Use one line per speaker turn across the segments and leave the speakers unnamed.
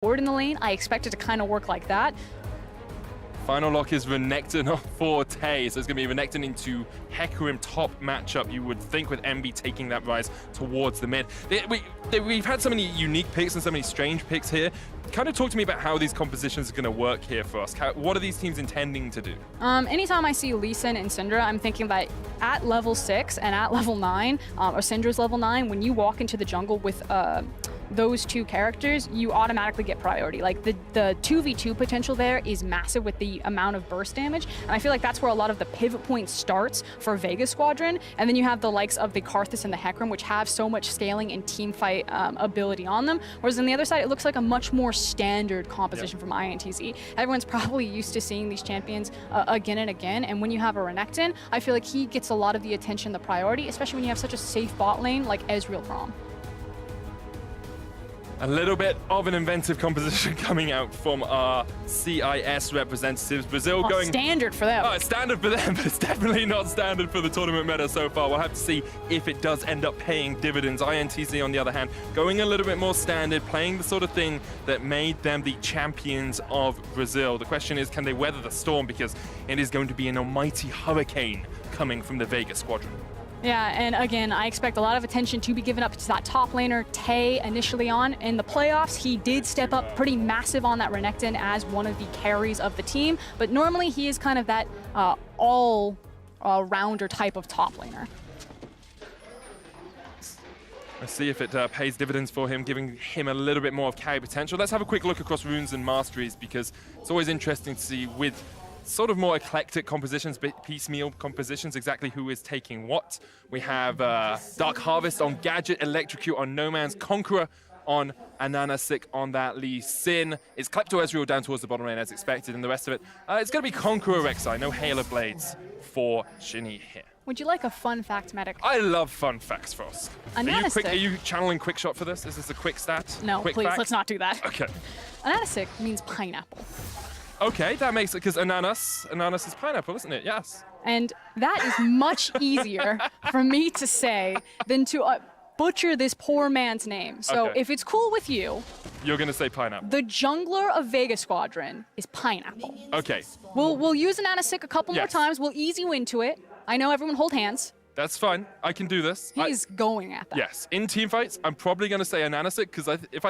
forward in the lane. I expect it to kind of work like that.
Final lock is Renekton for Tay, so it's going to be Renekton into Hecarim top matchup, you would think, with MB taking that rise towards the mid. We've had so many unique picks and so many strange picks here. Kind of talk to me about how these compositions are going to work here for us. What are these teams intending to do?
Anytime I see Lee Sin and Syndra, I'm thinking that at level 6 and at level 9, or Syndra's level 9, when you walk into the jungle with those two characters, you automatically get priority. Like the 2v2 potential there is massive with the amount of burst damage, and I feel like that's where a lot of the pivot point starts for Vega Squadron. And then you have the likes of the Karthus and the Hecarim, which have so much scaling and team fight ability on them. Whereas on the other side, it looks like a much more standard composition from INTZ. Everyone's probably used to seeing these champions again and again, and when you have a Renekton, I feel like he gets a lot of the attention, the priority, especially when you have such a safe bot lane like Ezreal Prom.
A little bit of an inventive composition coming out from our CIS representatives. Brazil going...
standard for them.
Oh, it's standard for them, but it's definitely not standard for the tournament meta so far. We'll have to see if it does end up paying dividends. INTZ, on the other hand, going a little bit more standard, playing the sort of thing that made them the champions of Brazil. The question is, can they weather the storm? Because it is going to be an almighty hurricane coming from the Vega Squadron.
Yeah, and again, I expect a lot of attention to be given up to that top laner, Tay, initially on. In the playoffs, he did step up pretty massive on that Renekton as one of the carries of the team, but normally he is kind of that all-rounder type of top laner.
Let's see if it pays dividends for him, giving him a little bit more of carry potential. Let's have a quick look across runes and masteries, because it's always interesting to see with sort of more eclectic compositions, piecemeal compositions, exactly who is taking what. We have Dark Harvest on Gadget, Electrocute on No Man's, Conqueror on Ananasik on that Lee Sin. It's Klepto Ezreal down towards the bottom lane as expected, and the rest of it, it's going to be Conqueror Rek'Sai, no Halo Blades for Shinny here.
Would you like a fun fact, Medic?
I love fun facts, Frost.
Ananasik.
Are you channeling quick shot for this? Is this a quick stat?
No,
quick
please,
fact?
let's not do that.
Okay.
Ananasik means pineapple.
Okay, that makes it, because ananas is pineapple, isn't it? Yes.
And that is much easier for me to say than to butcher this poor man's name. So
Okay.
if it's cool with you,
You're going to say pineapple.
the jungler of Vega Squadron is pineapple.
Okay,
We'll use Ananasik a couple more
Yes.
times. We'll ease you into it. I know everyone hold hands.
that's fine. I can do this.
He's going at that.
Yes, in team fights, I'm probably going to say Ananasik, because if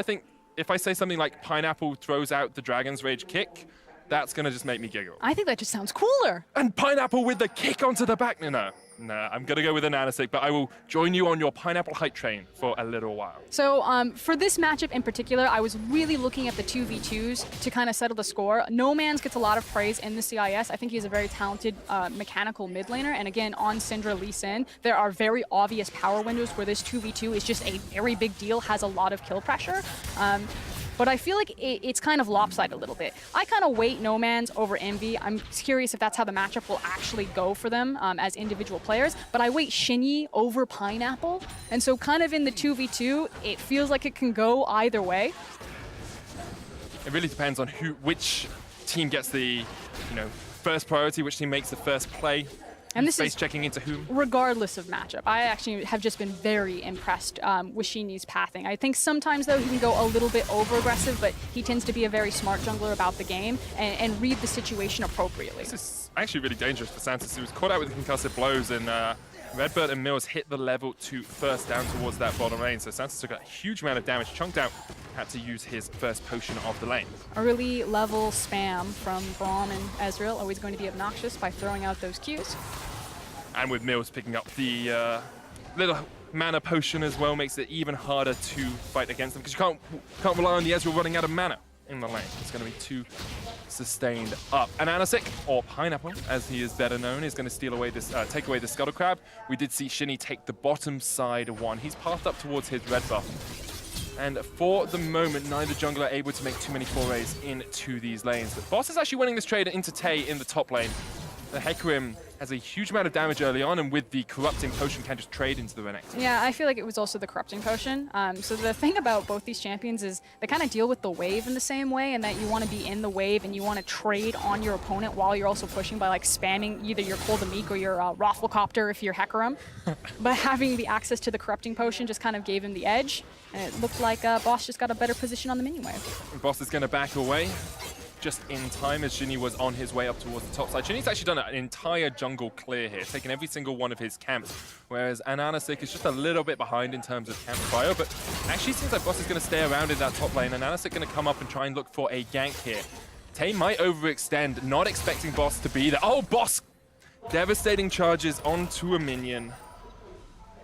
I say something like pineapple throws out the Dragon's Rage kick, that's going to just make me giggle.
I think that just sounds cooler.
And pineapple with the kick onto the back. No, I'm going to go with Ananasik, but I will join you on your pineapple hype train for a little while.
So for this matchup in particular, I was really looking at the 2v2s to kind of settle the score. No Man's gets a lot of praise in the CIS. I think he's a very talented mechanical mid laner. And again, on Syndra Lee Sin, there are very obvious power windows where this 2v2 is just a very big deal, has a lot of kill pressure. But I feel like it's kind of lopsided a little bit. I kind of weight No Man's over Envy. I'm curious if that's how the matchup will actually go for them as individual players. But I weight Shinny over Pineapple. And so kind of in the 2v2, it feels like it can go either way.
It really depends on which team gets the first priority, which team makes the first play.
And this
Space
is
checking into whom?
regardless of matchup. I actually have just been very impressed with Shinny's pathing. I think sometimes, though, he can go a little bit over-aggressive, but he tends to be a very smart jungler about the game and read the situation appropriately.
This is actually really dangerous for Santos. He was caught out with the concussive blows, and Redbird and Mills hit the level 2 first down towards that bottom lane. So Santos took a huge amount of damage, chunked out, had to use his first potion of the lane.
Early level spam from Braum and Ezreal, always going to be obnoxious by throwing out those Qs.
And with Mills picking up the little mana potion as well, makes it even harder to fight against them, because you can't rely on the Ezreal running out of mana in the lane. It's going to be too sustained up. Ananasik, or Pineapple, as he is better known, is going to steal away this, take away the Scuttle Crab. We did see Shinny take the bottom side one. He's pathed up towards his red buff. And for the moment, neither jungler are able to make too many forays into these lanes. But Boss is actually winning this trade into Tay in the top lane. The Hecarim has a huge amount of damage early on, and with the Corrupting Potion can just trade into the Renekton.
Yeah, I feel like it was also the Corrupting Potion. So the thing about both these champions is they kind of deal with the wave in the same way, and that you want to be in the wave and you want to trade on your opponent while you're also pushing by like spamming either your Cold-a-Meek or your Rafflecopter if you're Hecarim. But having the access to the Corrupting Potion just kind of gave him the edge, and it looked like Boss just got a better position on the minion wave.
Boss is going to back away just in time as Shinny was on his way up towards the top side. Shinny's actually done an entire jungle clear here, taken every single one of his camps, whereas Ananasik is just a little bit behind in terms of camp bio, but actually seems like Boss is going to stay around in that top lane, and Ananasik going to come up and try and look for a gank here. Tay might overextend, not expecting Boss to be there. Oh, Boss! Devastating charges onto a minion.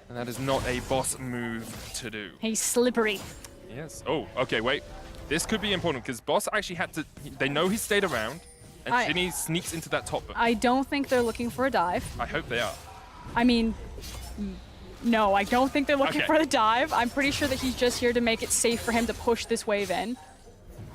And that is not a Boss move to do.
He's slippery.
Yes. Oh, okay, wait. This could be important because Boss actually had to... They know he stayed around, and Shinny sneaks into that top book.
I don't think they're looking for a dive.
I hope they are.
I mean, no, I don't think they're looking for the dive. I'm pretty sure that he's just here to make it safe for him to push this wave in.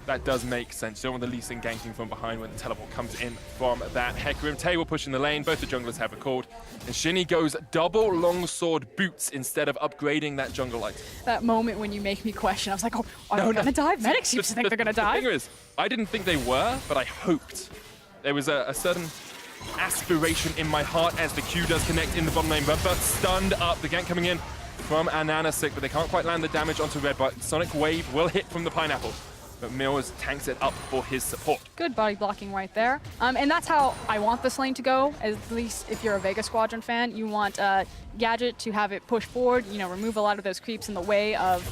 That does make sense. You don't want the Lee Sin ganking from behind when the teleport comes in from that Hecarim. Tay will push in the lane. Both the junglers have a cord. And Shinny goes double longsword boots instead of upgrading that jungle item.
That moment when you make me question, I was like, oh, are they going to dive? Medic seems to think they're going to dive.
The thing is, I didn't think they were, but I hoped. There was a certain aspiration in my heart as the Q does connect in the bottom lane. But stunned up. The gank coming in from Ananasik, but they can't quite land the damage onto Red. But Sonic Wave will hit from the Pineapple. But Mills tanks it up for his support.
Good body blocking right there. And that's how I want this lane to go, at least if you're a Vega Squadron fan. You want Gadget to have it push forward, you know, remove a lot of those creeps in the way of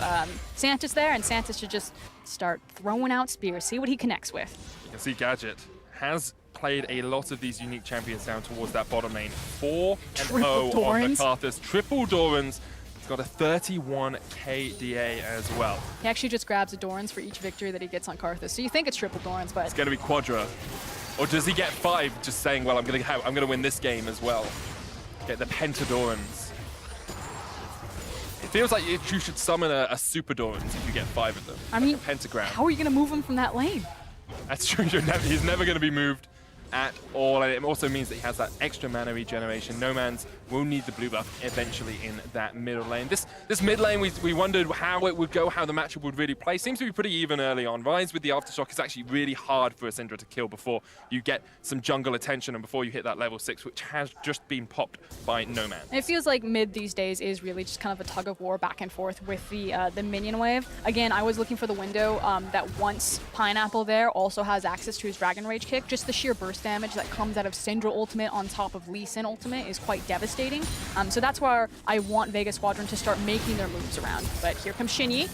Santis there, and Santis should just start throwing out spears, see what he connects with.
You can see Gadget has played a lot of these unique champions down towards that bottom lane. 4-0 on the Karthus. Triple Dorans. Got a 31k DA as well.
He actually just grabs a Dorans for each victory that he gets on Karthus. So you think it's triple Dorans, but
it's going to be Quadra. Or does he get 5 just saying, well, I'm going to win this game as well. Get the Pentadorans. It feels like you should summon a Super Dorans if you get 5 of them.
I mean,
a pentagram.
How are you going to move him from that lane?
That's true. He's never going to be moved at all, and it also means that he has that extra mana regeneration. No Man's will need the blue buff eventually in that middle lane. This mid lane, we wondered how it would go, how the matchup would really play. Seems to be pretty even early on. Rise with the Aftershock is actually really hard for a Syndra to kill before you get some jungle attention and before you hit that level 6, which has just been popped by No Man.
It feels like mid these days is really just kind of a tug of war back and forth with the minion wave. Again, I was looking for the window that once Pineapple there also has access to his Dragon Rage kick. Just the sheer burst damage that comes out of Syndra ultimate on top of Lee Sin ultimate is quite devastating. So that's where I want Vega Squadron to start making their moves around. But here comes Shinny.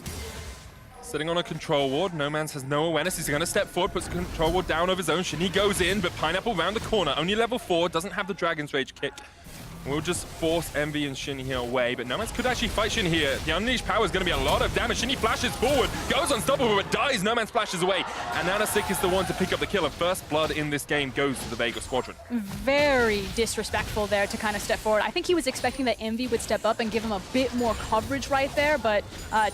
Sitting on a control ward. No Man's has no awareness. He's going to step forward, puts the control ward down of his own. Shinny goes in, but Pineapple round the corner. Only level 4, doesn't have the Dragon's Rage kick. We'll just force Envy and Shinny here away, but No Man's could actually fight Shinny here. The Unleashed Power is going to be a lot of damage. Shinny flashes forward, goes unstoppable, but dies. No Man splashes away, and Ananasik is the one to pick up the kill. And first blood in this game goes to the Vega Squadron.
Very disrespectful there to kind of step forward. I think he was expecting that Envy would step up and give him a bit more coverage right there, but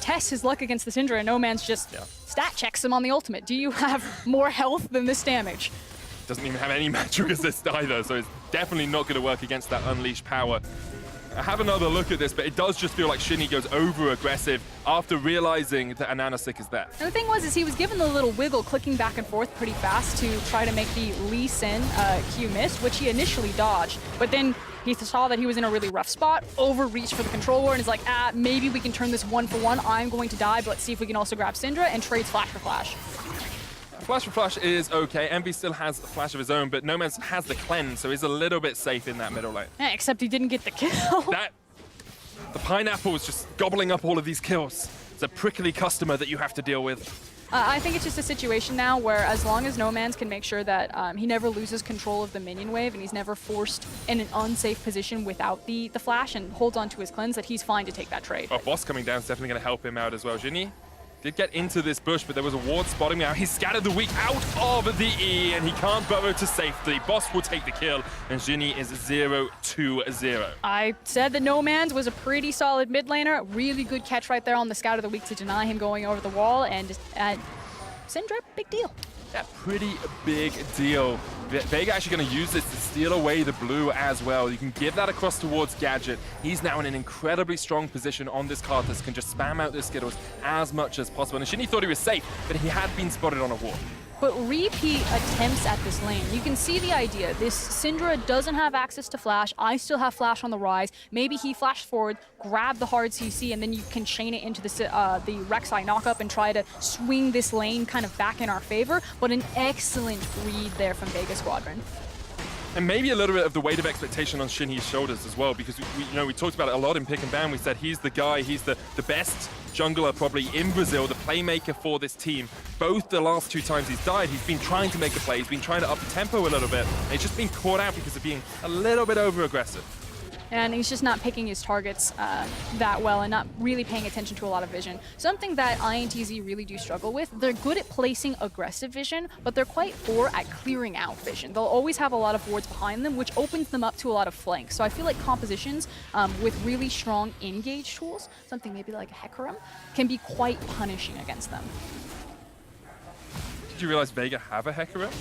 tests his luck against the Syndra, and No Man's just stat checks him on the ultimate. Do you have more health than this damage?
Doesn't even have any magic resist either, so it's definitely not going to work against that Unleashed Power. I have another look at this, but it does just feel like Shinny goes over-aggressive after realizing that Ananasik is there.
And the thing was, he was given the little wiggle, clicking back and forth pretty fast to try to make the Lee Sin Q miss, which he initially dodged. But then he saw that he was in a really rough spot, overreached for the control ward, and is like, maybe we can turn this 1-for-1. I'm going to die, but let's see if we can also grab Syndra, and trades Flash for Flash.
Flash for Flash is okay. Envy still has a Flash of his own, but No Man's has the cleanse, so he's a little bit safe in that middle lane.
Yeah, except he didn't get the kill.
The Pineapple is just gobbling up all of these kills. It's a prickly customer that you have to deal with.
I think it's just a situation now where as long as No Man's can make sure that he never loses control of the minion wave and he's never forced in an unsafe position without the Flash and holds on to his cleanse, that he's fine to take that trade.
Oh, Boss coming down is definitely going to help him out as well. Shinny did get into this bush, but there was a ward spotting now. He scattered the weak out of the E, and he can't burrow to safety. Boss will take the kill, and Shinny is 0-2-0.
I said that No Man's was a pretty solid mid laner. Really good catch right there on the Scout of the Week to deny him going over the wall, and Syndra, big deal.
Yeah, pretty big deal. Vega actually going to use this to steal away the blue as well. You can give that across towards Gadget. He's now in an incredibly strong position on this Karthus, can just spam out the Skittles as much as possible. And Shinny thought he was safe, but he had been spotted on a wall.
But repeat attempts at this lane. You can see the idea. This Syndra doesn't have access to Flash. I still have Flash on the rise. Maybe he flashed forward, grab the hard CC, and then you can chain it into the Rek'Sai knockup and try to swing this lane kind of back in our favor. But an excellent read there from Vega Squadron.
And maybe a little bit of the weight of expectation on Shinhy's shoulders as well, because we talked about it a lot in Pick and Ban. We said he's the guy, he's the best jungler probably in Brazil, the playmaker for this team. Both the last 2 times he's died, he's been trying to make a play, he's been trying to up the tempo a little bit, and he's just been caught out because of being a little bit over-aggressive.
And he's just not picking his targets that well and not really paying attention to a lot of vision. Something that INTZ really do struggle with. They're good at placing aggressive vision, but they're quite poor at clearing out vision. They'll always have a lot of wards behind them, which opens them up to a lot of flanks. So I feel like compositions with really strong engage tools, something maybe like a Hecarim, can be quite punishing against them.
Did you realize Vega have a Hecarim?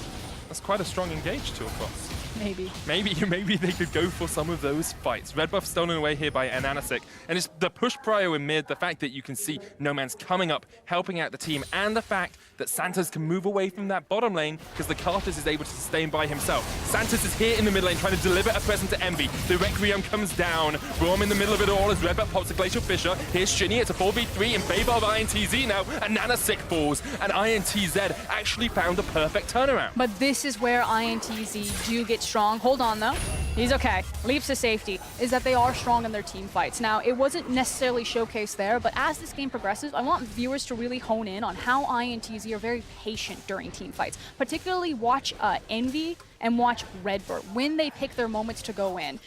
That's quite a strong engage tool cross.
Maybe.
Maybe they could go for some of those fights. Red buff stolen away here by Ananasik. And it's the push prio in mid, the fact that you can see No Man's coming up, helping out the team, and the fact that Santos can move away from that bottom lane because the Karthus is able to sustain by himself. Santos is here in the mid lane trying to deliver a present to Envy. The Requiem comes down. Braum in the middle of it all as Red buff pops a Glacial Fissure. Here's Shinny. It's a 4v3 in favor of INTZ now. Ananasik falls, and INTZ actually found the perfect turnaround.
But this is where INTZ do get strong. Hold on, though. He's okay. Leaps to safety is that they are strong in their team fights. Now, it wasn't necessarily showcased there, but as this game progresses, I want viewers to really hone in on how INTZ are very patient during team fights. Particularly watch Envy and watch Redbird when they pick their moments to go in.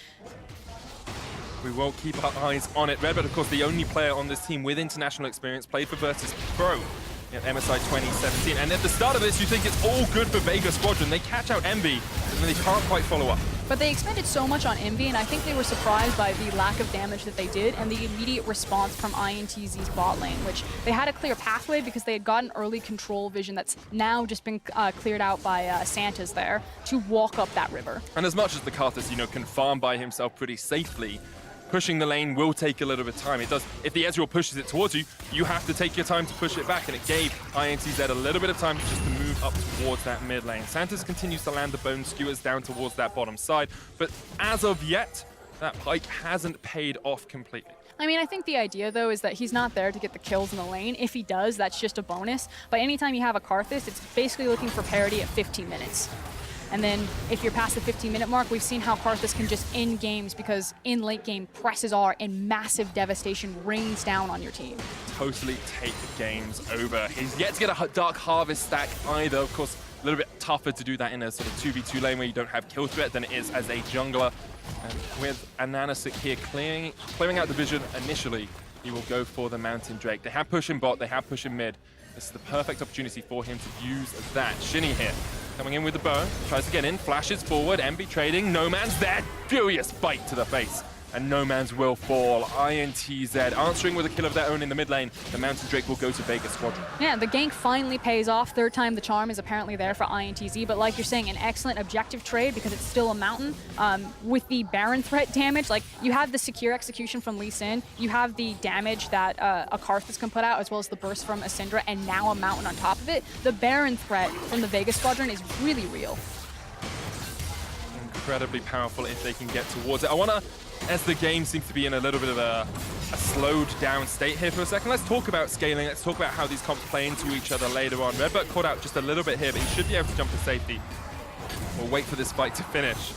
We will keep our eyes on it. Redbird, of course, the only player on this team with international experience, played for Virtus Pro in MSI 2017. And at the start of this, you think it's all good for Vega Squadron. They catch out Envy, and then they can't quite follow up.
But they expended so much on Envy, and I think they were surprised by the lack of damage that they did and the immediate response from INTZ's bot lane, which they had a clear pathway because they had gotten early control vision that's now just been cleared out by Santas there to walk up that river.
And as much as the Karthus, can farm by himself pretty safely, pushing the lane will take a little bit of time. It does. If the Ezreal pushes it towards you, you have to take your time to push it back, and it gave INTZ a little bit of time just to move up towards that mid lane. Santos continues to land the bone skewers down towards that bottom side, but as of yet, that pike hasn't paid off completely.
I mean, I think the idea, though, is that he's not there to get the kills in the lane. If he does, that's just a bonus. But anytime you have a Karthus, it's basically looking for parity at 15 minutes. And then if you're past the 15-minute mark, we've seen how Karthus can just end games because in late game, presses are and massive devastation rains down on your team.
Totally take games over. He's yet to get a Dark Harvest stack either. Of course, a little bit tougher to do that in a sort of 2v2 lane where you don't have kill threat than it is as a jungler. And with Ananasik here clearing out the vision initially, he will go for the Mountain Drake. They have push in bot, they have push in mid. This is the perfect opportunity for him to use that. Shinny here, coming in with the bow, tries to get in, flashes forward, Envy trading, No Man's there, furious bite to the face, and No Man's will fall. INTZ answering with a kill of their own in the mid lane. The Mountain Drake will go to Vega Squadron.
Yeah, the gank finally pays off. Third time the charm is apparently there for INTZ, but like you're saying, an excellent objective trade because it's still a mountain. With the Baron threat damage, like you have the secure execution from Lee Sin, you have the damage that a Karthus can put out, as well as the burst from a Syndra, and now a mountain on top of it. The Baron threat from the Vega Squadron is really real.
Incredibly powerful if they can get towards it. I want to, as the game seems to be in a little bit of a slowed down state here for a second, let's talk about scaling. Let's talk about how these comps play into each other later on. Redbird caught out just a little bit here, but he should be able to jump to safety. We'll wait for this fight to finish.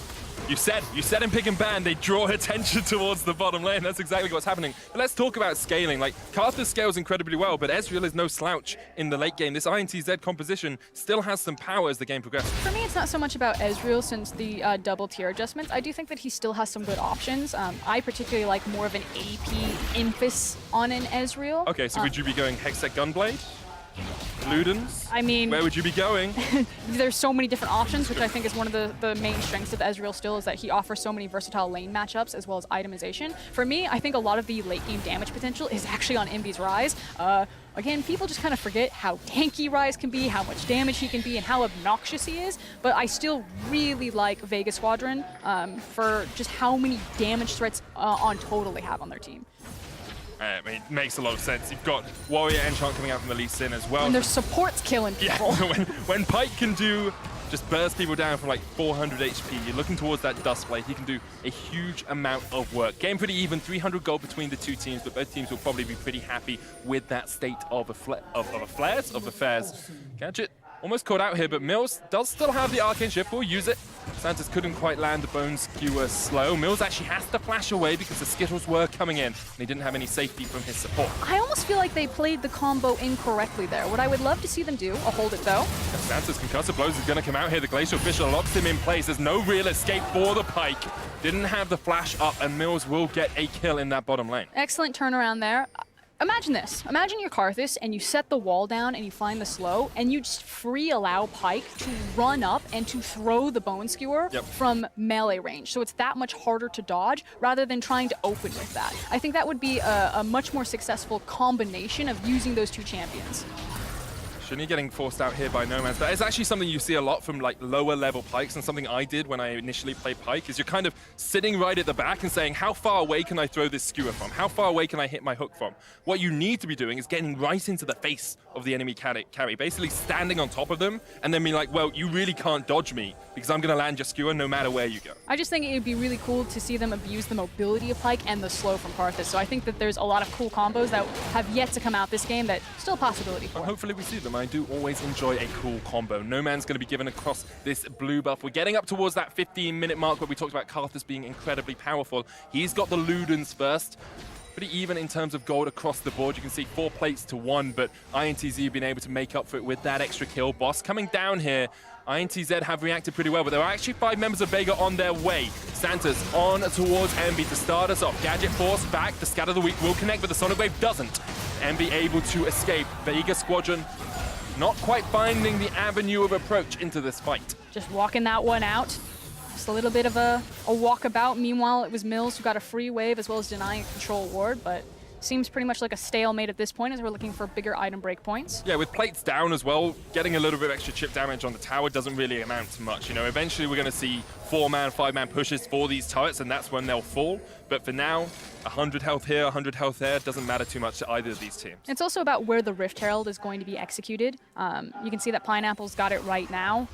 You said in Pick and Ban, they draw attention towards the bottom lane. That's exactly what's happening. But let's talk about scaling. Like, Karthus scales incredibly well, but Ezreal is no slouch in the late game. This INTZ composition still has some power as the game progresses.
For me, it's not so much about Ezreal since the double tier adjustments. I do think that he still has some good options. I particularly like more of an AP emphasis on an Ezreal.
Okay, so would you be going Hextech Gunblade? Ludens?
I mean,
where would you be going?
There's so many different options, which I think is one of the main strengths of Ezreal still, is that he offers so many versatile lane matchups as well as itemization. For me, I think a lot of the late game damage potential is actually on Invi's Rise. Again, people just kind of forget how tanky Rise can be, how much damage he can be, and how obnoxious he is. But I still really like Vega Squadron for just how many damage threats on total they have on their team.
I mean, it makes a lot of sense. You've got Warrior Enchant coming out from the Lee Sin as well.
And their support's killing people.
Yeah, when Pike can do just burst people down from like 400 HP, you're looking towards that Dust Blade, he can do a huge amount of work. Game pretty even, 300 gold between the two teams, but both teams will probably be pretty happy with that state of affairs. Gadget almost caught out here, but Mills does still have the Arcane Shift. We'll use it. Santos couldn't quite land the Bone Skewer slow. Mills actually has to flash away because the Skittles were coming in, and he didn't have any safety from his support.
I almost feel like they played the combo incorrectly there. What I would love to see them do, I'll hold it though.
Santos Concussive Blows is going to come out here. The Glacial Fissure locks him in place. There's no real escape for the Pike. Didn't have the flash up, and Mills will get a kill in that bottom lane.
Excellent turnaround there. Imagine this. Imagine you're Karthus and you set the wall down and you find the slow and you just free allow Pike to run up and to throw the Bone Skewer from melee range. So it's that much harder to dodge rather than trying to open with that. I think that would be a much more successful combination of using those two champions.
Shuni getting forced out here by Nomads. That is actually something you see a lot from like lower level Pikes, and something I did when I initially played Pike is you're kind of sitting right at the back and saying, how far away can I throw this skewer from? How far away can I hit my hook from? What you need to be doing is getting right into the face of the enemy carry, basically standing on top of them and then being like, well, you really can't dodge me because I'm going to land your skewer no matter where you go.
I just think it would be really cool to see them abuse the mobility of Pike and the slow from Karthus. So I think that there's a lot of cool combos that have yet to come out this game that still a possibility for.
Well, hopefully we see them. I do always enjoy a cool combo. No Man's going to be given across this blue buff. We're getting up towards that 15-minute mark where we talked about Karthus being incredibly powerful. He's got the Ludens first. Pretty even in terms of gold across the board. You can see 4 plates to 1, but INTZ have been able to make up for it with that extra kill. Boss coming down here. INTZ have reacted pretty well, but there are actually 5 members of Vega on their way. Santa's on towards Envy to start us off. Gadget force back. The Scatter of the Weak will connect, but the Sonic Wave doesn't. Envy able to escape. Vega Squadron not quite finding the avenue of approach into this fight.
Just walking that one out. Just a little bit of a walkabout. Meanwhile, it was Mills who got a free wave as well as denying a control ward, but seems pretty much like a stalemate at this point as we're looking for bigger item break points.
Yeah, with plates down as well, getting a little bit of extra chip damage on the tower doesn't really amount to much. You know, eventually we're going to see 4-man, 5-man pushes for these turrets, and that's when they'll fall. But for now, 100 health here, 100 health there, doesn't matter too much to either of these teams.
It's also about where the Rift Herald is going to be executed. You can see that Pineapple's got it right now.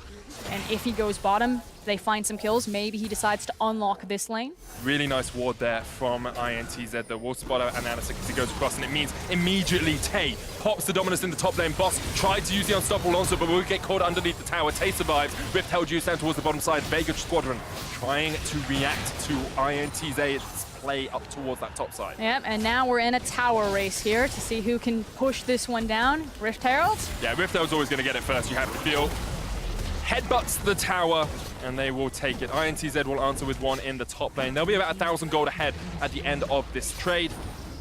And if he goes bottom, they find some kills. Maybe he decides to unlock this lane.
Really nice ward there from INTZ. The wall spotter analysis as he goes across, and it means immediately Tay pops the Dominus in the top lane. Boss tried to use the unstoppable onslaught, but will get caught underneath the tower. Tay survives. Rift Herald used down towards the bottom side. Vega Squadron trying to react to INTZ's play up towards that top side.
Yep, and now we're in a tower race here to see who can push this one down. Rift Herald?
Yeah, Rift Herald's always going to get it first, you have to feel. Headbutts the tower, and they will take it. INTZ will answer with one in the top lane. They'll be about 1,000 gold ahead at the end of this trade.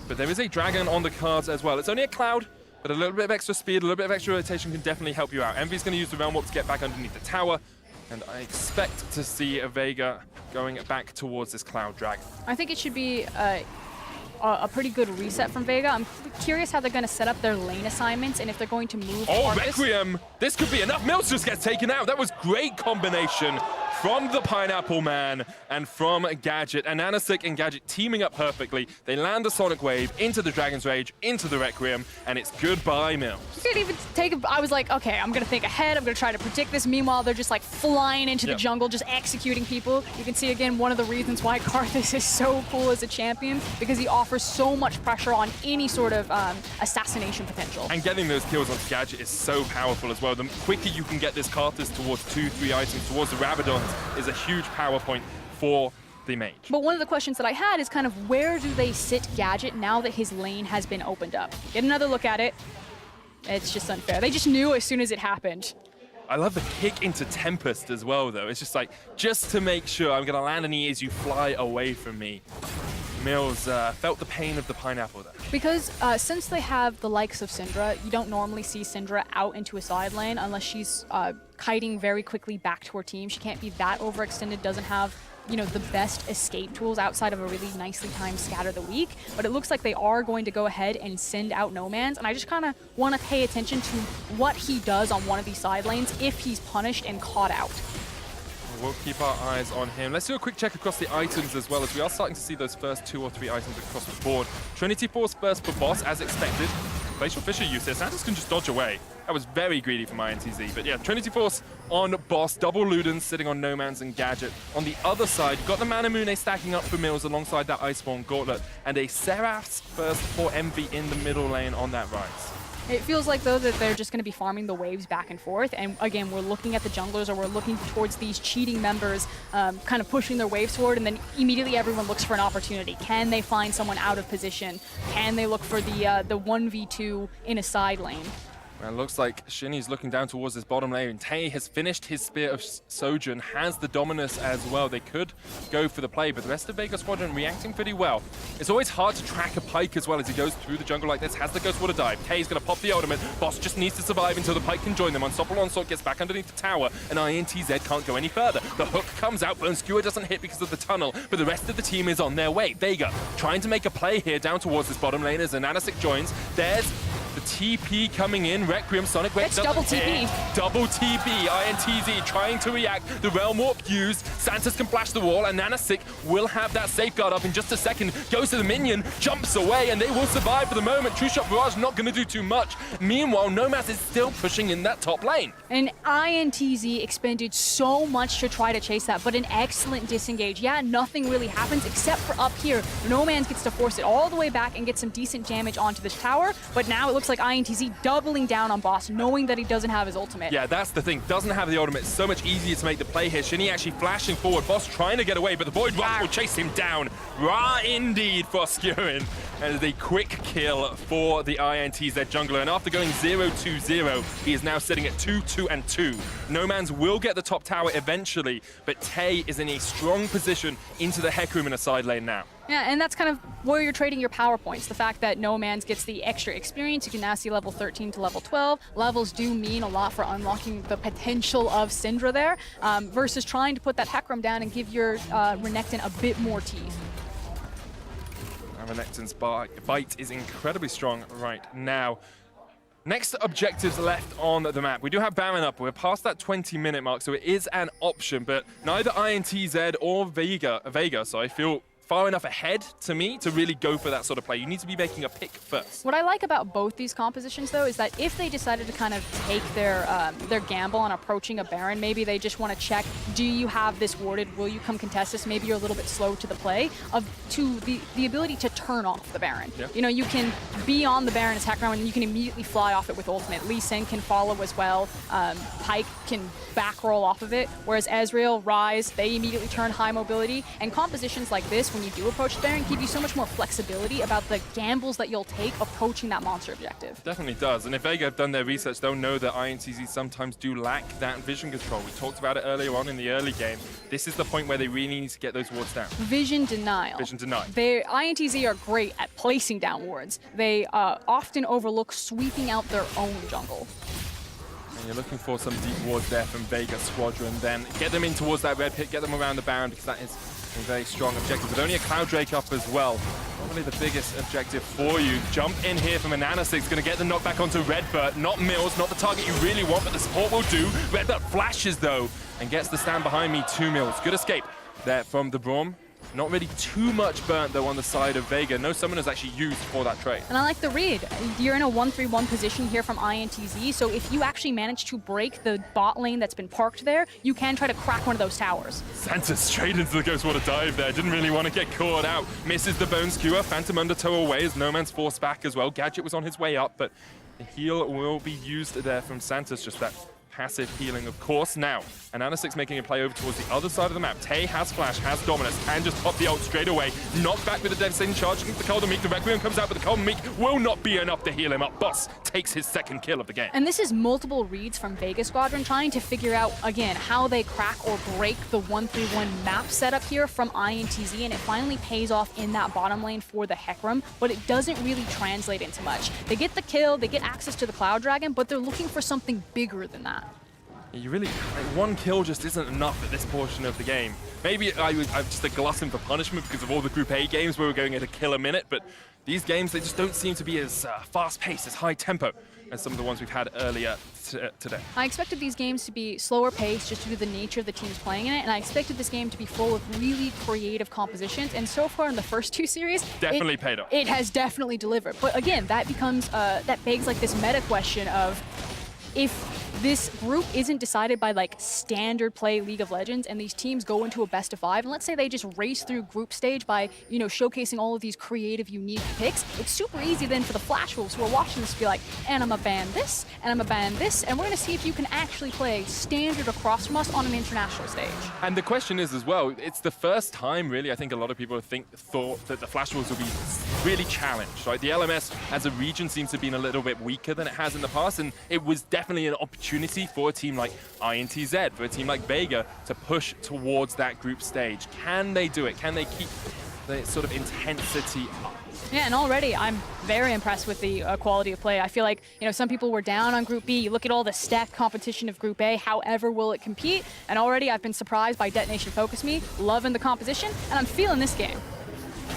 But there is a dragon on the cards as well. It's only a cloud, but a little bit of extra speed, a little bit of extra rotation can definitely help you out. Envy's going to use the Realm Warp to get back underneath the tower. And I expect to see a Vega going back towards this Cloud Dragon.
I think it should be a pretty good reset from Vega. I'm curious how they're going to set up their lane assignments and if they're going to move.
Oh, Requiem! This could be enough. Mills just gets taken out. That was great combination from the Pineapple Man and from Gadget. And Anasik and Gadget teaming up perfectly. They land the Sonic Wave into the Dragon's Rage, into the Requiem, and it's goodbye, Mills.
You didn't even take I was like, okay, I'm going to think ahead. I'm going to try to predict this. Meanwhile, they're just like flying into the jungle, just executing people. You can see, again, one of the reasons why Karthus is so cool as a champion, because he offers so much pressure on any sort of assassination potential.
And getting those kills on Gadget is so powerful as well. The quicker you can get this Karthus towards 2-3 items, towards the Rabadons, is a huge power point for the mage.
But one of the questions that I had is kind of where do they sit Gadget now that his lane has been opened up? Get another look at it. It's just unfair. They just knew as soon as it happened.
I love the kick into Tempest as well, though. It's just like, just to make sure I'm going to land an E as you fly away from me. Mills felt the pain of the pineapple there.
Because since they have the likes of Syndra, you don't normally see Syndra out into a side lane unless she's kiting very quickly back to her team. She can't be that overextended, doesn't have, you know, the best escape tools outside of a really nicely timed Scatter the Weak. But it looks like they are going to go ahead and send out No Man's, and I just kind of want to pay attention to what he does on one of these side lanes if he's punished and caught out.
We'll keep our eyes on him. Let's do a quick check across the items as well, as we are starting to see those first 2 or 3 items across the board. Trinity Force first for Boss, as expected. Glacial Fissure use here. Santos can just dodge away. That was very greedy from INTZ. But yeah, Trinity Force on Boss, double Ludens sitting on No Man's and Gadget. On the other side, you've got the Manamune stacking up for Mills alongside that Iceborne Gauntlet, and a Seraph's first for Envy in the middle lane on that rise.
It feels like, though, that they're just going to be farming the waves back and forth. And again, we're looking at the junglers, or we're looking towards these cheating members kind of pushing their waves forward, and then immediately everyone looks for an opportunity. Can they find someone out of position? Can they look for the 1v2 in a side lane?
And it looks like Shinny's looking down towards this bottom lane. Tay has finished his Spear of Sojourn, has the Dominus as well. They could go for the play, but the rest of Vega Squadron reacting pretty well. It's always hard to track a Pyke as well as he goes through the jungle like this. Has the Ghost Water dive. Tay's going to pop the ultimate. Boss just needs to survive until the Pyke can join them. Unstoppable Onslaught gets back underneath the tower, and INTZ can't go any further. The hook comes out, Burn Skewer doesn't hit because of the tunnel, but the rest of the team is on their way. Vega trying to make a play here down towards this bottom lane as Ananasik joins. There's the TP coming in, Requiem, Sonic Wave.
It's double TP.
Double TP, INTZ trying to react. The Realm Warp used. Santos can flash the wall, and Nanasik will have that safeguard up in just a second. Goes to the minion, jumps away, and they will survive for the moment. True Shot Barrage not going to do too much. Meanwhile, Nomaz is still pushing in that top lane.
And INTZ expended so much to try to chase that, but an excellent disengage. Yeah, nothing really happens except for up here. No Man gets to force it all the way back and get some decent damage onto this tower, but now it looks like INTZ doubling down on Boss, knowing that he doesn't have his ultimate.
Yeah, that's the thing. Doesn't have the ultimate. So much easier to make the play here. Shinny actually flashing forward. Boss trying to get away, but the Void Rush will chase him down. Ra indeed for Skurin. And a quick kill for the INTZ jungler. And after going 0-2-0, he is now sitting at 2-2-2. No Man's will get the top tower eventually, but Tay is in a strong position into the Heck Room in a side lane now.
Yeah, and that's kind of where you're trading your power points. The fact that No Man's gets the extra experience, you can now see level 13 to level 12. Levels do mean a lot for unlocking the potential of Syndra there, versus trying to put that Heck Room down and give your Renekton a bit more teeth.
Renekton's bite is incredibly strong right now. Next objectives left on the map. We do have Baron up. We're past that 20-minute mark, so it is an option, but neither INTZ or Vega feel far enough ahead to me to really go for that sort of play. You need to be making a pick first.
What I like about both these compositions, though, is that if they decided to kind of take their gamble on approaching a Baron, maybe they just want to check, do you have this warded? Will you come contest this? Maybe you're a little bit slow to the play, to the ability to turn off the Baron.
Yeah.
You know, you can be on the Baron attack round and you can immediately fly off it with ultimate. Lee Sin can follow as well. Pyke can back roll off of it, whereas Ezreal, Ryze, they immediately turn high mobility. And compositions like this, when you do approach the Baron, give you so much more flexibility about the gambles that you'll take approaching that monster objective.
Definitely does. And if Vega have done their research, they'll know that INTZ sometimes do lack that vision control. We talked about it earlier on in the early game. This is the point where they really need to get those wards down.
Vision denial.
Vision denial.
INTZ are great at placing down wards. They often overlook sweeping out their own jungle.
And you're looking for some deep wards there from Vega Squadron. Then get them in towards that red pit, get them around the Baron, because that is a very strong objective. With only a Cloud Drake up as well. Probably the biggest objective for you. Jump in here from Ananasik, going to get the knockback onto Redbird. Not Mills, not the target you really want, but the support will do. Redbird flashes though, and gets the stand behind me, 2 Mills. Good escape there from the Braum. Not really too much burnt though on the side of Vega. No summoners actually used for that trade.
And I like the read. You're in a 1-3-1 position here from INTZ, so if you actually manage to break the bot lane that's been parked there, you can try to crack one of those towers.
Santa straight into the Ghost Water dive there. Didn't really want to get caught out. Misses the Bone Skewer. Phantom Undertow away as No Man's forced back as well. Gadget was on his way up, but the heal will be used there from Santos. Just that passive healing, of course. Now, INTZ making a play over towards the other side of the map. Tay has flash, has dominance, and just pop the ult straight away. Knocked back with the devastating charge against the Cold and Meek. The Requiem comes out, but the Cold and Meek will not be enough to heal him up. Boss takes his second kill of the game.
And this is multiple reads from Vega Squadron trying to figure out, again, how they crack or break the 1-3-1 map setup here from INTZ, and it finally pays off in that bottom lane for the Hecarim, but it doesn't really translate into much. They get the kill, they get access to the Cloud Dragon, but they're looking for something bigger than that.
You really, one kill just isn't enough at this portion of the game. Maybe I'm just a glutton for punishment because of all the Group A games where we're going at a kill a minute, but these games, they just don't seem to be as fast-paced, as high tempo as some of the ones we've had earlier today.
I expected these games to be slower paced just due to the nature of the teams playing in it, and I expected this game to be full of really creative compositions, and so far in the first two series,
Definitely paid off.
It has definitely delivered. But again, that becomes, that begs like this meta question of, if this group isn't decided by like standard play League of Legends and these teams go into a best of 5, and let's say they just race through group stage by, you know, showcasing all of these creative, unique picks, it's super easy then for the Flash Wolves who are watching this to be like, and I'm gonna ban this, and I'm gonna ban this, and we're gonna see if you can actually play standard across from us on an international stage.
And the question is as well, it's the first time really I think a lot of people thought that the Flash Wolves will be really challenged, right? The LMS as a region seems to have been a little bit weaker than it has in the past, and it was definitely an opportunity for a team like INTZ, for a team like Vega to push towards that group stage. Can they do it? Can they keep the sort of intensity up?
Yeah, and already I'm very impressed with the quality of play. I feel like, you know, some people were down on Group B. You look at all the stacked competition of Group A, however will it compete? And already I've been surprised by Detonation Focus Me, loving the composition, and I'm feeling this game.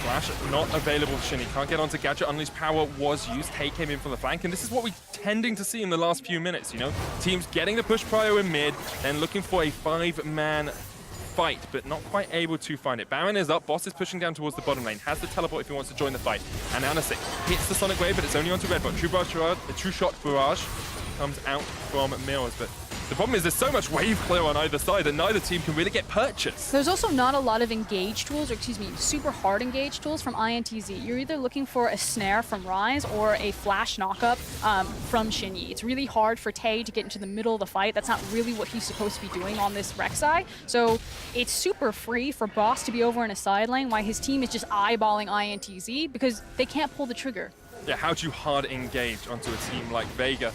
Flash not available for Shinny. Can't get onto Gadget. Unleashed Power was used. Tay came in from the flank, and this is what we're tending to see in the last few minutes, you know? Teams getting the push prio in mid, then looking for a 5-man fight, but not quite able to find it. Baron is up. Boss is pushing down towards the bottom lane. Has the teleport if he wants to join the fight. And INTZ hits the Sonic Wave, but it's only onto Redbot. True Shot Barrage comes out from Mills, but the problem is there's so much wave clear on either side that neither team can really get purchased.
There's also not a lot of engage tools, or excuse me, super hard engage tools from INTZ. You're either looking for a snare from Rise or a flash knockup from Shinyi. It's really hard for Tay to get into the middle of the fight. That's not really what he's supposed to be doing on this Rek'Sai. So it's super free for Boss to be over in a side lane while his team is just eyeballing INTZ because they can't pull the trigger.
Yeah, how do you hard engage onto a team like Vega?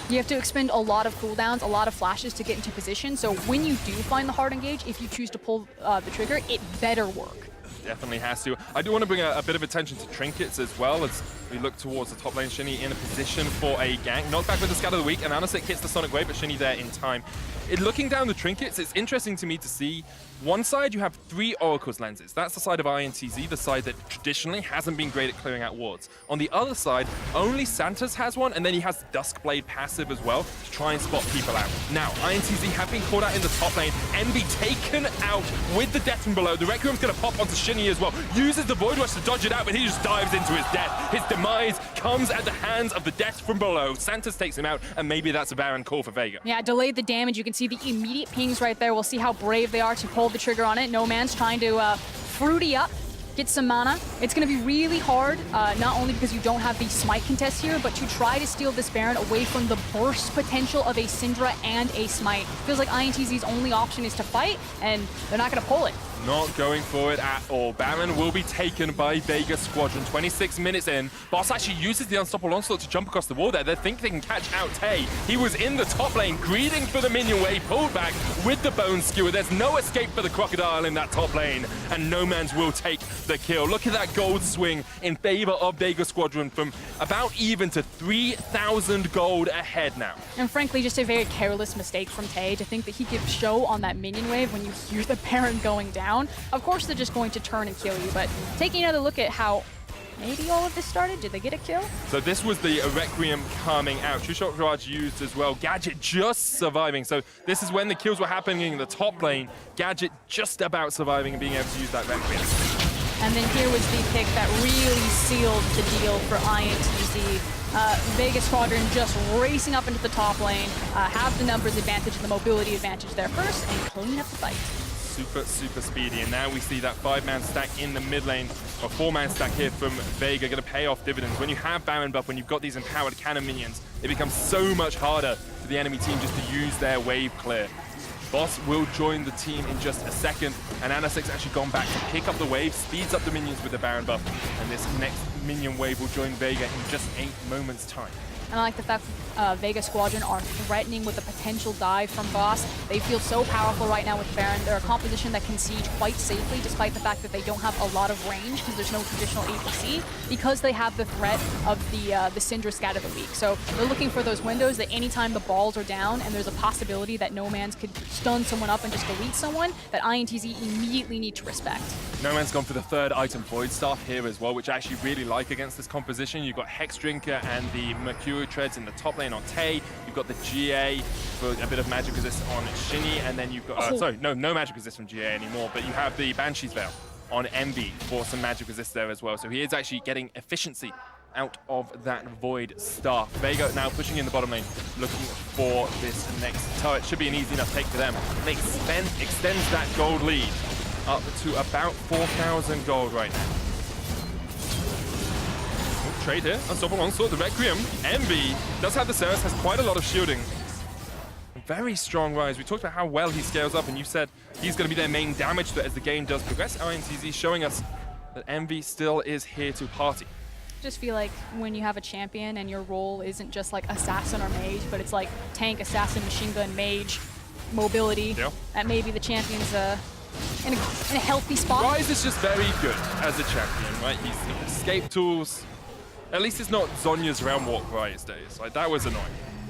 You have to expend a lot of cooldowns, a lot of flashes to get into position. So when you do find the hard engage, if you choose to pull the trigger, it better work.
Definitely has to. I do want to bring a bit of attention to Trinkets as well as we look towards the top lane. Shinny in a position for a gank. Knocked back with the Scatter of the Week, and INTZ hits the Sonic Wave, but Shinny there in time. Looking down the Trinkets, it's interesting to me to see one side you have 3 Oracle's lenses. That's the side of INTZ, the side that traditionally hasn't been great at clearing out wards. On the other side, only Santos has one, and then he has the Duskblade passive as well to try and spot people out. Now, INTZ have been caught out in the top lane. Envy taken out with the death from below. The Requiem's going to pop onto Shinny as well. Uses the Void Rush to dodge it out, but he just dives into his death. His demise comes at the hands of the death from below. Santos takes him out, and maybe that's a Baron call for Vega.
Yeah, delayed the damage. You can see the immediate pings right there. We'll see how brave they are to pull the trigger on it. No Man's trying to fruity up, get some mana. It's going to be really hard, not only because you don't have the smite contest here, but to try to steal this Baron away from the burst potential of a Syndra and a smite. Feels like INTZ's only option is to fight, and they're not going to pull it.
Not going for it at all. Baron will be taken by Vega Squadron. 26 minutes in. Boss actually uses the Unstoppable Onslaught to jump across the wall there. They think they can catch out Tay. He was in the top lane, greeting for the minion wave, pulled back with the Bone Skewer. There's no escape for the Crocodile in that top lane, and No Man's will take the kill. Look at that gold swing in favor of Vega Squadron from about even to 3,000 gold ahead now.
And frankly, just a very careless mistake from Tay to think that he could show on that minion wave when you hear the Baron going down. Of course they're just going to turn and kill you, but taking another look at how maybe all of this started, did they get a kill?
So this was the Requiem coming out. True Shot Barrage used as well. Gadget just surviving. So this is when the kills were happening in the top lane. Gadget just about surviving and being able to use that Requiem.
And then here was the pick that really sealed the deal for INTZ. Vega Squadron just racing up into the top lane, have the numbers advantage and the mobility advantage there first, and clean up the fight.
Super speedy, and now we see that 5-man stack in the mid lane, or 4-man stack here from Vega, going to pay off dividends. When you have Baron buff, when you've got these empowered cannon minions, it becomes so much harder for the enemy team just to use their wave clear. Boss will join the team in just a second, and Anasic's actually gone back to pick up the wave, speeds up the minions with the Baron buff, and this next minion wave will join Vega in just 8 moments' time.
And I like the fact Vega Squadron are threatening with a potential dive from Boss. They feel so powerful right now with Baron. They're a composition that can siege quite safely, despite the fact that they don't have a lot of range because there's no traditional APC, because they have the threat of the Syndra Scat of the Week. So they're looking for those windows that anytime the balls are down and there's a possibility that No Man's could stun someone up and just delete someone, that INTZ immediately need to respect.
No Man's gone for the 3rd item, Void Staff, here as well, which I actually really like against this composition. You've got Hex Drinker and the Mercurial Treads in the top lane on Tay. You've got the GA for a bit of magic resist on Shinny, and then you've got, sorry, no magic resist from GA anymore, but you have the Banshee's Veil on Envy for some magic resist there as well. So he is actually getting efficiency out of that Void Staff. Vega now pushing in the bottom lane, looking for this next turret. Should be an easy enough take for them. They extends that gold lead up to about 4,000 gold right now. Trade here, Unstoppable Onslaught, the Requiem. Envy does have the Ceres, has quite a lot of shielding. Very strong rise. We talked about how well he scales up, and you said he's going to be their main damage threat as the game does progress. INTZ showing us that Envy still is here to party.
I just feel like when you have a champion and your role isn't just like assassin or mage, but it's like tank, assassin, machine gun, mage, mobility, that maybe the champion's in a healthy spot.
Rise is just very good as a champion, right? He's got escape tools. At least it's not Zonya's Realm Walk Rise days. Like, that was annoying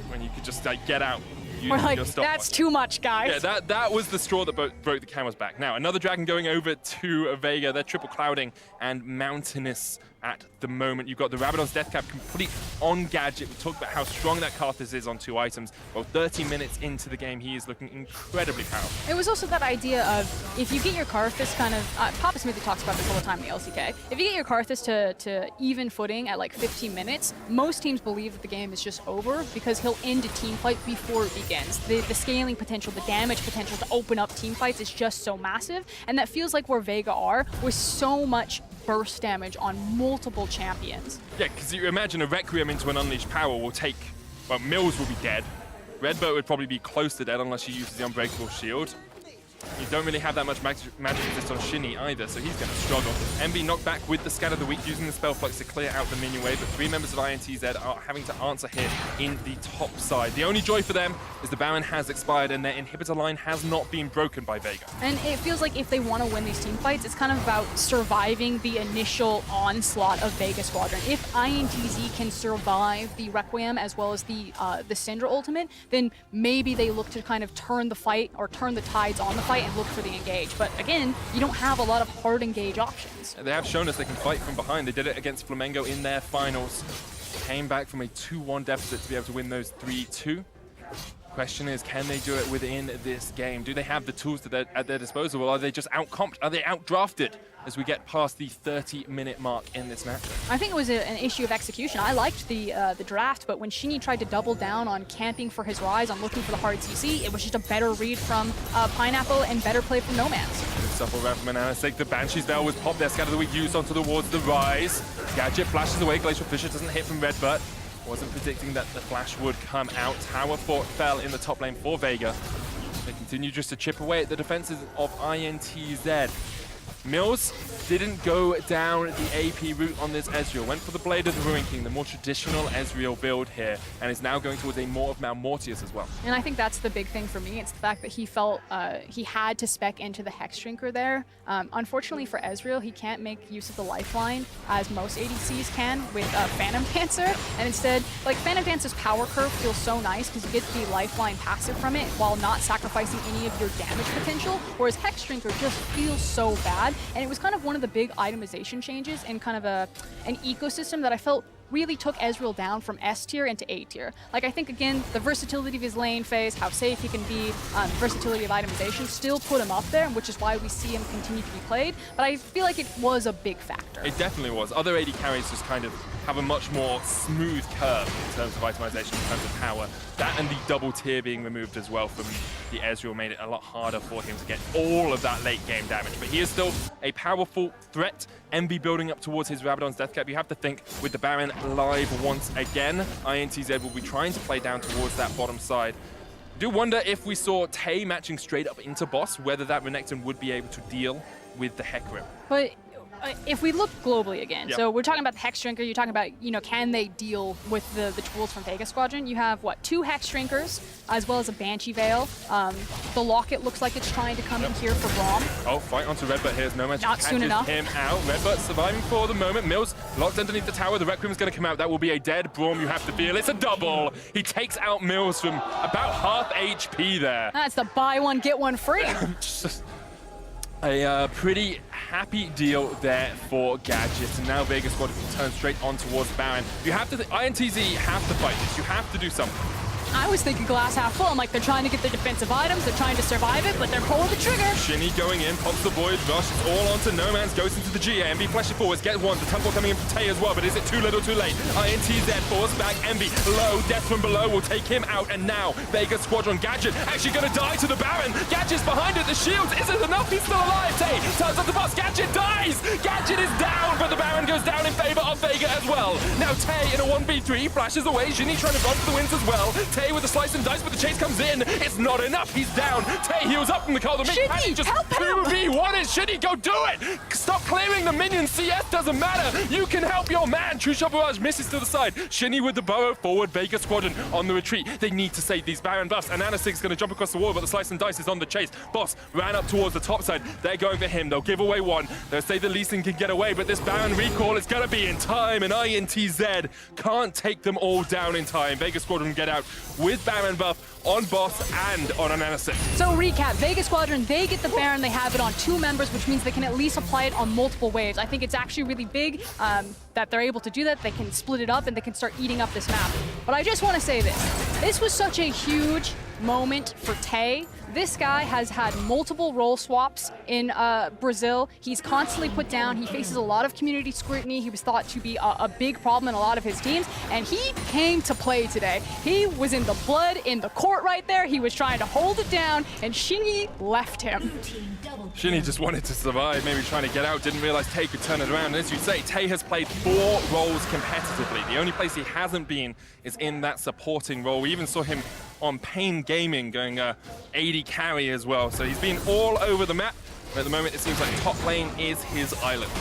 when you could just like get out.
We're like, that's too much, guys.
Yeah, that was the straw that broke the camel's back. Now, another dragon going over to Vega. They're triple clouding and mountainous at the moment. You've got the Rabadon's Death Cap complete on gadget. We talked about how strong that Karthus is on 2 items. Well, 30 minutes into the game, he is looking incredibly powerful. It
was also that idea of, if you get your Karthus kind of, Papa Smithy talks about this all the time in the LCK, if you get your Karthus to even footing at like 15 minutes, most teams believe that the game is just over because he'll end a team fight before it begins. The scaling potential, the damage potential to open up team fights is just so massive, and that feels like where Vega are with so much burst damage on multiple champions.
Yeah, because you imagine a Requiem into an Unleashed Power will take, well, Mills will be dead. Redboat would probably be close to dead unless she uses the Unbreakable Shield. You don't really have that much magic resist on Shinny either, so he's going to struggle. Envy knocked back with the Scat of the Week, using the Spell Flux to clear out the minion wave, but 3 members of INTZ are having to answer here in the top side. The only joy for them is the Baron has expired and their inhibitor line has not been broken by Vega.
And it feels like if they want to win these team fights, it's kind of about surviving the initial onslaught of Vega Squadron. If INTZ can survive the Requiem as well as the Syndra ultimate, then maybe they look to kind of turn the fight or turn the tides on the fight and look for the engage. But again, you don't have a lot of hard engage options.
They have shown us they can fight from behind. They did it against Flamengo in their finals. Came back from a 2-1 deficit to be able to win those 3-2. Question is, can they do it within this game? Do they have the tools at their disposal, or are they just out-comped? Are they out-drafted as we get past the 30-minute mark in this match?
I think it was an issue of execution. I liked the draft, but when Shinny tried to double down on camping for his rise, on looking for the hard CC, it was just a better read from Pineapple and better play from No Man's.
Good stuff around from Anasik. The Banshee's Veil was popped there. Scatter the Week used onto towards the rise. Gadget flashes away. Glacial Fissure doesn't hit from Redbutt. Wasn't predicting that the flash would come out. Tower Fort fell in the top lane for Vega. They continue just to chip away at the defenses of INTZ. Mills didn't go down the AP route on this Ezreal. Went for the Blade of the Ruin King, the more traditional Ezreal build here, and is now going towards a more of Malmortius as well.
And I think that's the big thing for me. It's the fact that he felt he had to spec into the Hex Drinker there. Unfortunately for Ezreal, he can't make use of the Lifeline as most ADCs can with Phantom Dancer, and instead, like, Phantom Dancer's power curve feels so nice because you get the Lifeline passive from it while not sacrificing any of your damage potential, whereas Hex Drinker just feels so bad. And it was kind of one of the big itemization changes in kind of an ecosystem that I felt really took Ezreal down from S tier into A tier. Like, I think, again, the versatility of his lane phase, how safe he can be, the versatility of itemization still put him up there, which is why we see him continue to be played. But I feel like it was a big factor.
It definitely was. Other AD carries just kind of have a much more smooth curve in terms of itemization, in terms of power. That and the double tier being removed as well from the Ezreal made it a lot harder for him to get all of that late game damage. But he is still a powerful threat. Envy building up towards his Rabadon's death cap. You have to think with the Baron live once again, INTZ will be trying to play down towards that bottom side. I do wonder if we saw Tay matching straight up into boss, whether that Renekton would be able to deal with the Hecarim.
But if we look globally again,
Yep.
so we're talking about the Hex Drinker, you're talking about, can they deal with the tools from Vega Squadron? You have, what, 2 Hex Drinkers, as well as a Banshee Veil. The Locket looks like it's trying to come in here for Braum.
Oh, fight onto Redbutt here. No man
Not soon enough.
him out. Redbutt surviving for the moment. Mills locked underneath the tower. The Requiem's going to come out. That will be a dead Braum. You have to feel. It's a double. He takes out Mills from about half HP there.
That's the buy one, get one free.
Just a pretty happy deal there for Gadget. And now Vega Squad can turn straight on towards Baron. You have to, INTZ have to fight this. You have to do something.
I was thinking glass half full. I'm like, they're trying to get their defensive items, they're trying to survive it, but they're pulling the trigger.
Shinny going in, pops the Void Rush, it's all onto No Man's, goes into the GA, Envy flashing forwards, get one, the Temple coming in from Tay as well, but is it too little too late? INTZ force back, Envy low, death from below will take him out, and now Vega Squadron, Gadget actually gonna die to the Baron. Gadget's behind it, the shields isn't enough, he's still alive. Tay turns on the bus, Gadget dies! Gadget is down, but the Baron goes down in favor of Vega as well. Now Tay in a 1v3 flashes away, Shinny trying to run for the wins as well. Tay with the slice and dice, but the chase comes in. It's not enough. He's down. Tay heals up from the cold.
Shinny,
just
help him!
2v1 is Shinny. Go do it. Stop clearing the minions. CS doesn't matter. You can help your man. True Shot Barrage misses to the side. Shinny with the burrow forward. Vega Squadron on the retreat. They need to save these Baron buffs. And Anasig's going to jump across the wall, but the slice and dice is on the chase. Boss ran up towards the top side. They're going for him. They'll give away one. They'll say the Lee Sin can get away, but this Baron recall is going to be in time, and INTZ can't take them all down in time. Vega Squadron get out with Baron buff on boss and on an Anasig.
So recap, Vega Squadron, they get the Baron, they have it on 2 members, which means they can at least apply it on multiple waves. I think it's actually really big that they're able to do that. They can split it up and they can start eating up this map. But I just want to say this. This was such a huge moment for Tay. This guy has had multiple role swaps in Brazil. He's constantly put down. He faces a lot of community scrutiny. He was thought to be a big problem in a lot of his teams, and he came to play today. He was in the blood, in the court right there. He was trying to hold it down, and Shinny left him.
Shinny just wanted to survive, maybe trying to get out, didn't realize Tay could turn it around. And as you say, Tay has played 4 roles competitively. The only place he hasn't been is in that supporting role. We even saw him on Pain Gaming going 80 carry as well. So he's been all over the map. But at the moment, it seems like top lane is his island.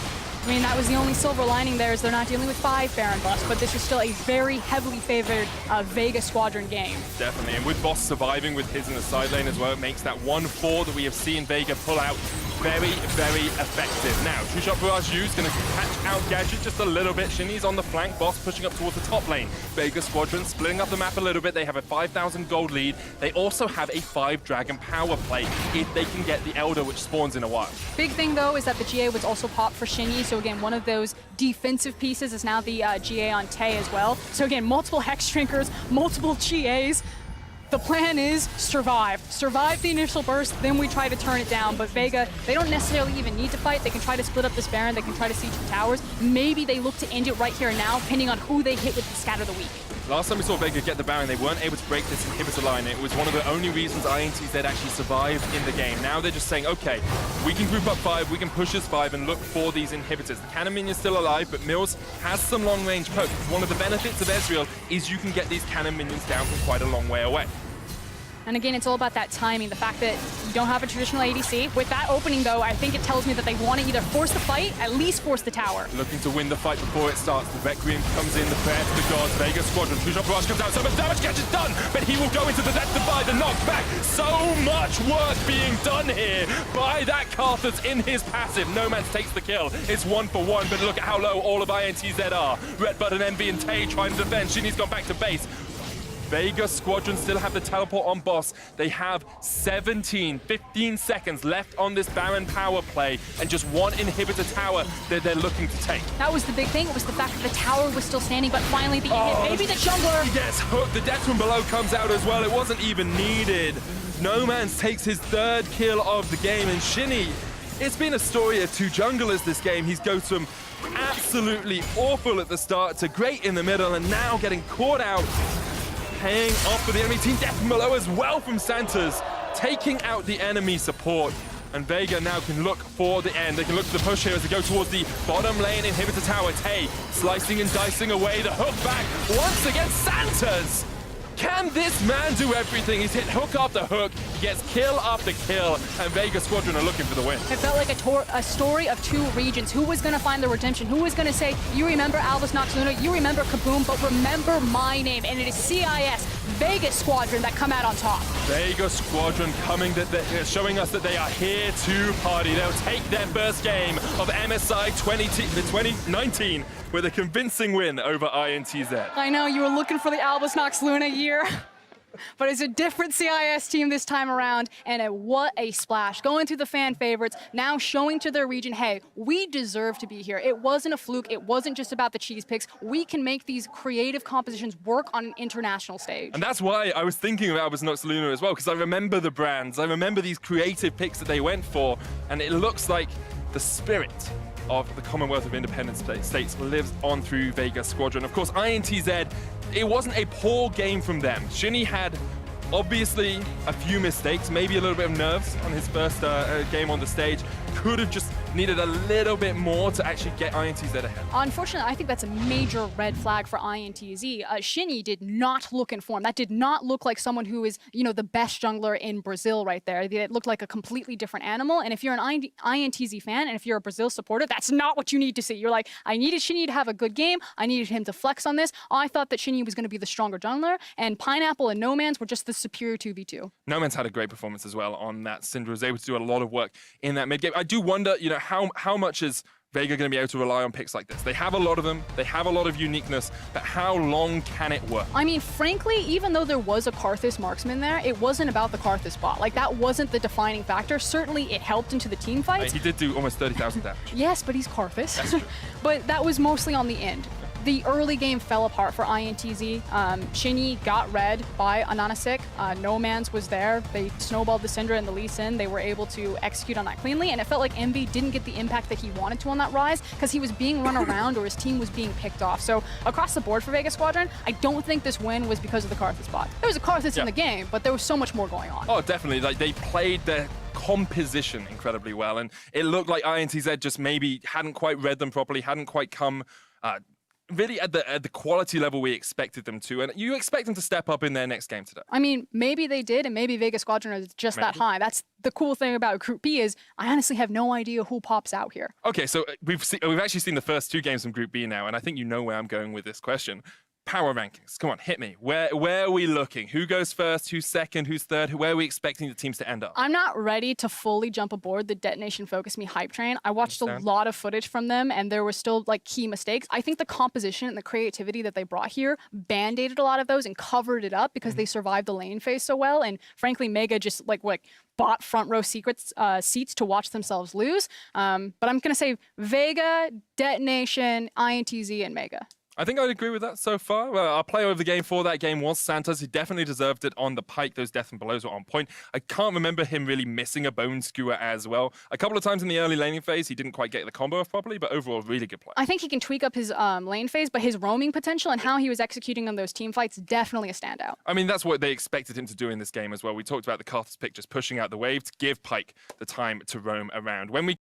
I mean, that was the only silver lining there, is they're not dealing with 5 Baron buffs, but this is still a very heavily favored Vega Squadron game.
Definitely, and with Boss surviving with his in the side lane as well, it makes that 1-4 that we have seen Vega pull out very, very effective. Now, True Shot Barrage used, going to catch out Gadget just a little bit. Shinny's on the flank, Boss pushing up towards the top lane. Vega Squadron splitting up the map a little bit. They have a 5,000 gold lead. They also have a 5 Dragon power play if they can get the Elder, which spawns in a while.
Big thing, though, is that the GA was also popped for Shinny, so again, one of those defensive pieces is now the GA on Tay as well. So again, multiple Hex Drinkers, multiple GAs. The plan is survive. Survive the initial burst, then we try to turn it down. But Vega, they don't necessarily even need to fight. They can try to split up this Baron. They can try to siege the towers. Maybe they look to end it right here and now, depending on who they hit with the Scatter the Weak.
Last time we saw Vega get the Baron, they weren't able to break this inhibitor line. It was one of the only reasons INTZ actually survived in the game. Now they're just saying, okay, we can group up 5, we can push this 5 and look for these inhibitors. The Cannon Minion's still alive, but Mills has some long-range pokes. One of the benefits of Ezreal is you can get these Cannon Minions down from quite a long way away.
And again, it's all about that timing, the fact that you don't have a traditional ADC. With that opening, though, I think it tells me that they want to either force the fight, at least force the tower.
Looking to win the fight before it starts. The Requiem comes in, the prayer to the gods. Vega Squadron, True Shot Barrage comes out, so much damage catches done, but he will go into the death divide, the knockback. So much work being done here by that Karthus in his passive. No Man takes the kill. It's 1-for-1, but look at how low all of INTZ are. Redbutt and Envy and Tay trying to defend. Shinny's gone back to base. Vega Squadron still have the teleport on boss. They have 15 seconds left on this Baron power play, and just one inhibitor tower that they're looking to take.
That was the big thing. It was the fact that the tower was still standing, but finally the hit. Maybe the jungler.
Yes, Hook, the death from below comes out as well. It wasn't even needed. No Man's takes his 3rd kill of the game, and Shinny, it's been a story of 2 junglers this game. He's goes from absolutely awful at the start to great in the middle, and now getting caught out. Paying off for the enemy team. Death from below as well from Santos, taking out the enemy support. And Vega now can look for the end. They can look to the push here as they go towards the bottom lane inhibitor tower. Tay slicing and dicing away. The hook back once again. Santos! Can this man do everything? He's hit hook after hook. He gets kill after kill. And Vega Squadron are looking for the win.
It felt like a story of two regions. Who was going to find the redemption? Who was going to say, you remember Albus Nox Luna, you remember Kaboom, but remember my name. And it is CIS, Vega Squadron, that come out on top.
Vega Squadron coming, showing us that they are here to party. They'll take their first game of MSI 2019 with a convincing win over INTZ.
I know, you were looking for the Albus Nox Luna year, but it's a different CIS team this time around, and what a splash. Going through the fan favorites, now showing to their region, hey, we deserve to be here. It wasn't a fluke. It wasn't just about the cheese picks. We can make these creative compositions work on an international stage.
And that's why I was thinking of Albus Nox Luna as well, because I remember the brands. I remember these creative picks that they went for, and it looks like the spirit of the Commonwealth of Independent States lives on through Vega Squadron. Of course, INTZ, it wasn't a poor game from them. Shinny had obviously a few mistakes, maybe a little bit of nerves on his first game on the stage. Could have just needed a little bit more to actually get INTZ ahead.
Unfortunately, I think that's a major red flag for INTZ. Shinny did not look in form. That did not look like someone who is, you know, the best jungler in Brazil right there. It looked like a completely different animal. And if you're an INTZ fan and if you're a Brazil supporter, that's not what you need to see. You're like, I needed Shinny to have a good game. I needed him to flex on this. I thought that Shinny was going to be the stronger jungler, and Pineapple and No Man's were just the superior 2v2.
No Man's had a great performance as well on that. Syndra was able to do a lot of work in that mid game. I do wonder, you know, how much is Vega going to be able to rely on picks like this? They have a lot of them, they have a lot of uniqueness, but how long can it work?
I mean, frankly, even though there was a Karthus marksman there, it wasn't about the Karthus bot. Like, that wasn't the defining factor. Certainly, it helped into the team fights.
He did do almost 30,000 damage.
Yes, but he's Karthus.
That's true.
But that was mostly on the end. The early game fell apart for INTZ. Shinny got read by Ananasik. No Man's was there. They snowballed the Syndra and the Lee Sin. They were able to execute on that cleanly, and it felt like Envy didn't get the impact that he wanted to on that rise because he was being run around or his team was being picked off. So across the board for Vega Squadron, I don't think this win was because of the Karthus bot. There was a Karthus in the game, but there was so much more going on.
Oh, definitely. Like, they played their composition incredibly well, and it looked like INTZ just maybe hadn't quite read them properly, hadn't quite come really at the quality level we expected them to, and you expect them to step up in their next game today.
I mean, maybe they did, and maybe Vega Squadron is just that high. That's the cool thing about Group B is I honestly have no idea who pops out here.
Okay, so we've actually seen the first two games from Group B now, and I think you know where I'm going with this question. Power rankings. Come on, hit me. Where are we looking? Who goes first? Who's second? Who's third? Where are we expecting the teams to end up?
I'm not ready to fully jump aboard the Detonation Focus Me hype train. I watched a lot of footage from them, and there were still like key mistakes. I think the composition and the creativity that they brought here band-aided a lot of those and covered it up because they survived the lane phase so well. And frankly, Mega just bought front row seats to watch themselves lose. But I'm gonna say Vega, Detonation, INTZ, and Mega.
I think I'd agree with that so far. Well, our player of the game for that game was Santos. He definitely deserved it on the pike. Those death and belows were on point. I can't remember him really missing a bone skewer as well. A couple of times in the early laning phase, he didn't quite get the combo off properly, but overall, really good play.
I think he can tweak up his lane phase, but his roaming potential and how he was executing on those team fights, definitely a standout.
I mean, that's what they expected him to do in this game as well. We talked about the Karthus pick just pushing out the wave to give Pyke the time to roam around. When we